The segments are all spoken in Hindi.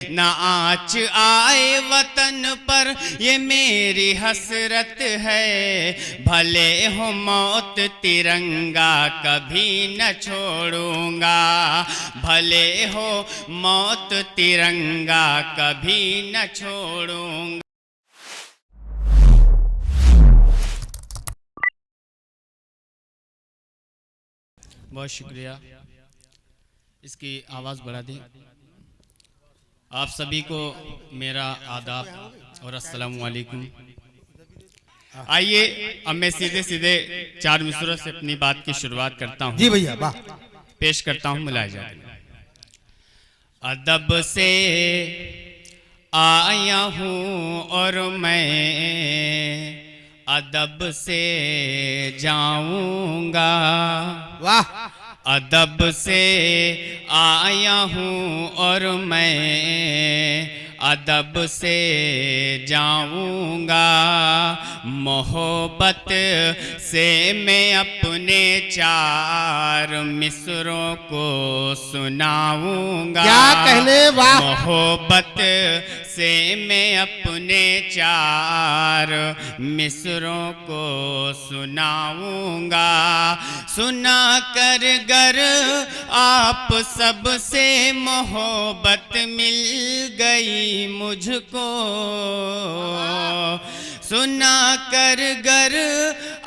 ना आँच आए वतन पर ये मेरी हसरत है, भले हो मौत तिरंगा कभी न छोड़ूंगा, भले हो मौत तिरंगा कभी न छोड़ूंगा। बहुत शुक्रिया, इसकी आवाज़ बढ़ा दी। आप सभी को मेरा आदाब और अस्सलाम वालेकुम। आइए अब मैं सीधे सीधे चार मिसरों से अपनी बात की शुरुआत करता हूँ। जी भैया, वाह। पेश करता हूँ मुलाहिजा। अदब से आया हूँ और मैं अदब से जाऊँगा, वाह। अदब से आया हूँ और मैं अदब से जाऊँगा, मोहब्बत से मैं अपने चार मिसरों को सुनाऊँगा। क्या कहने, वाह। मोहब्बत से मैं अपने चार मिसरों को सुनाऊँगा, सुना कर गर आप सब से मोहब्बत मिल गई मुझको, सुना कर गर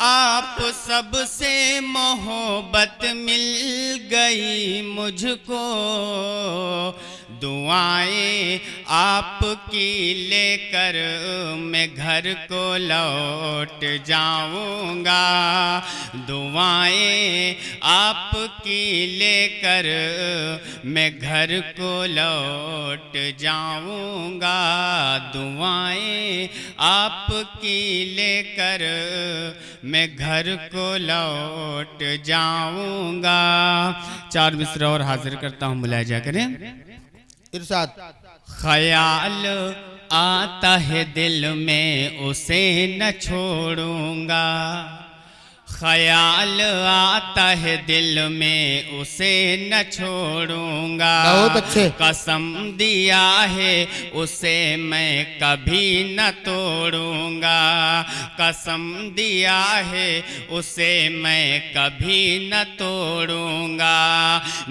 आप सब से मोहब्बत मिल गई मुझको, दुआएं आपकी लेकर मैं घर को लौट जाऊंगा, दुआएं आपकी लेकर मैं घर को लौट जाऊंगा, दुआएं आपकी लेकर मैं घर को लौट जाऊंगा। चार मिसरा और हाजिर करता हूँ, मुलाहिजा करें। इरशाद। ख्याल आता है दिल में उसे न छोड़ूंगा, ख्याल आता है दिल में उसे न छोड़ूंगा, बहुत अच्छे। कसम दिया है उसे मैं कभी न तोड़ूंगा, कसम दिया है उसे मैं कभी न तोड़ूंगा,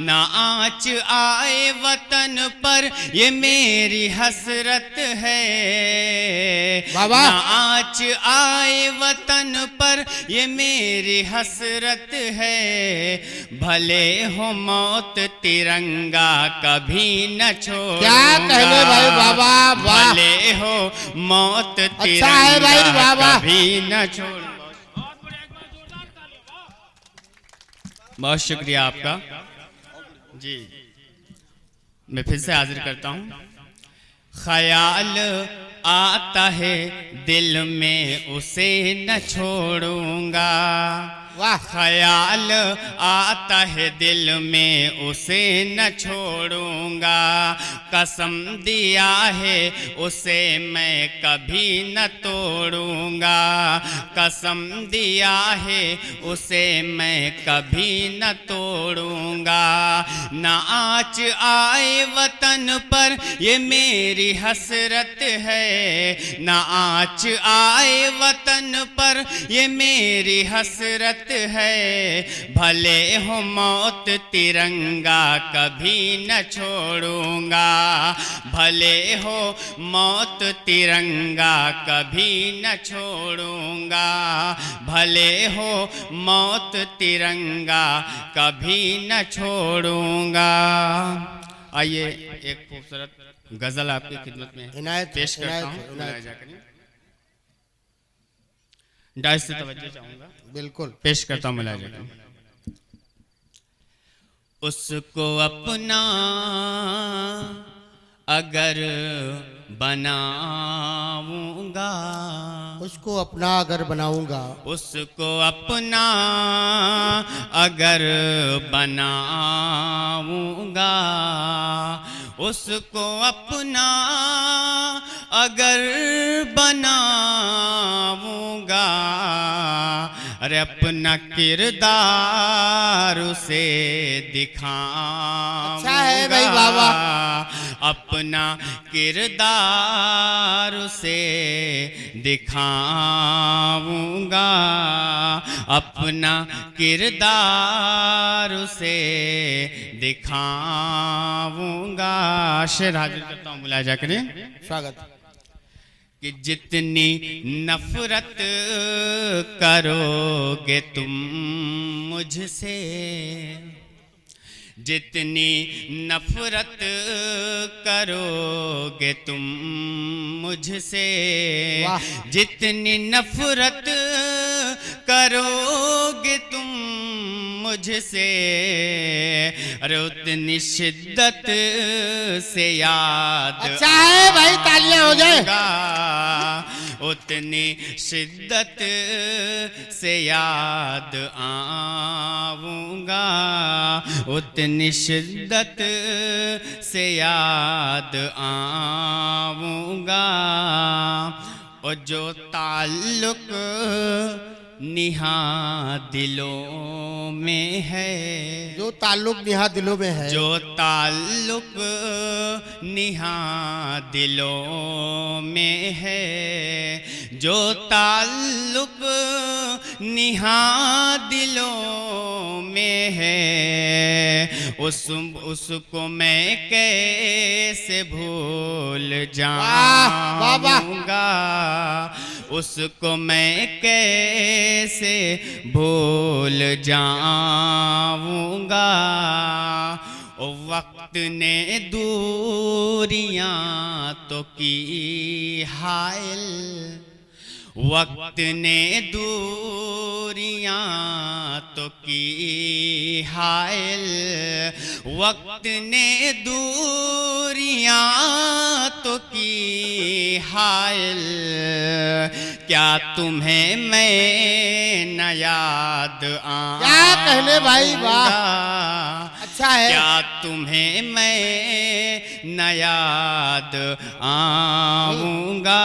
ना आँच आए वतन पर ये मेरी हसरत है, बाबा। ना आँच आए वतन पर ये मेरी हसरत है, भले हो मौत तिरंगा कभी न छोड़ूंगा। क्या कहने भाई, बाबा, वाह। भले हो मौत अच्छा है भाई, तिरंगा बाबा। कभी न छोड़ूंगा। बहुत शुक्रिया आपका जी। मैं फिर से हाजिर करता हूँ। ख्याल आता है दिल में उसे न छोड़ूंगा, वाह। ख्याल आता है दिल में उसे न छोड़ूंगा, कसम दिया है उसे मैं कभी न तोड़ूंगा, कसम दिया है उसे मैं कभी न तोड़ूंगा, ना आँच आए वतन पर ये मेरी हसरत है, ना आँच आए वतन पर ये मेरी हसरत है, भले हो मौत तिरंगा कभी न छोड़ूंगा, भले हो मौत तिरंगा कभी न छोड़ूंगा, भले हो मौत तिरंगा कभी न छोड़ूंगा। आइए एक खूबसूरत गजल आपकी खिदमत में इनायत पेश करता इनायत हूँ। इनायत। डाइस से तवज्जो चाहूंगा, बिल्कुल पेश करता हूँ मुलाहिजा करें। उसको अपना अगर बनाऊंगा, उसको अपना अगर बनाऊंगा, उसको अपना अगर बनाऊंगा, उसको अपना अगर बनाऊंगा, अरे अपना किरदार उसे दिखाऊंगा। अच्छा है भाई बाबा। अपना किरदार उसे दिखाऊंगा, अपना किरदार उसे दिखाऊंगा। शेर हाजिर करता हूँ, बुलाया जा करें। स्वागत। कि जितनी नफरत करोगे तुम मुझसे, जितनी नफरत करोगे तुम मुझसे, वाह। जितनी नफरत करोगे तुम मुझसे, अरे उतनी शिद्दत से याद अच्छा है भाई, तालियां हो जाए। उतनी शिद्दत से याद आऊंगा, उतनी शिद्दत से याद आऊंगा। और जो ताल्लुक निहा दिलों में है, जो ताल्लुक निहा दिलों में है, जो ताल्लुक निहा दिलों में है, जो ताल्लुक निहा दिलों में है, उसको मैं कैसे भूल जाऊंगा, उसको मैं कैसे भूल जाऊंगा। ओ वक्त ने दूरियां तो की हायल, वक्त ने दूरियां तो की हायल, वक्त ने दूरियां तो की हायल। क्या तुम्हें मैं न याद आऊंगा? क्या कहने भाई, वाह। अच्छा है। क्या तुम्हें मैं न याद आऊंगा?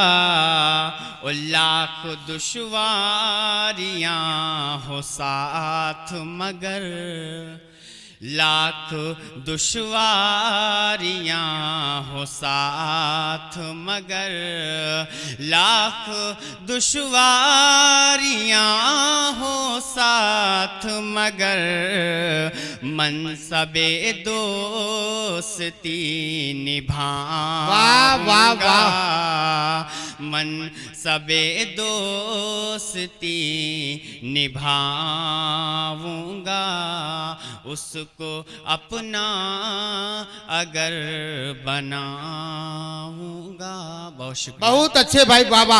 और लाख दुश्वारियां हो साथ मगर, लाख दुश्वारियां हो साथ मगर, लाख दुश्वारियां हो साथ मगर, मनसबे दोस्ती निभाऊंगा, मनसबे दोस्ती निभाऊंगा। उसको अपना अगर बनाऊंगा। बहुत शुक्रिया। बहुत अच्छे भाई बाबा।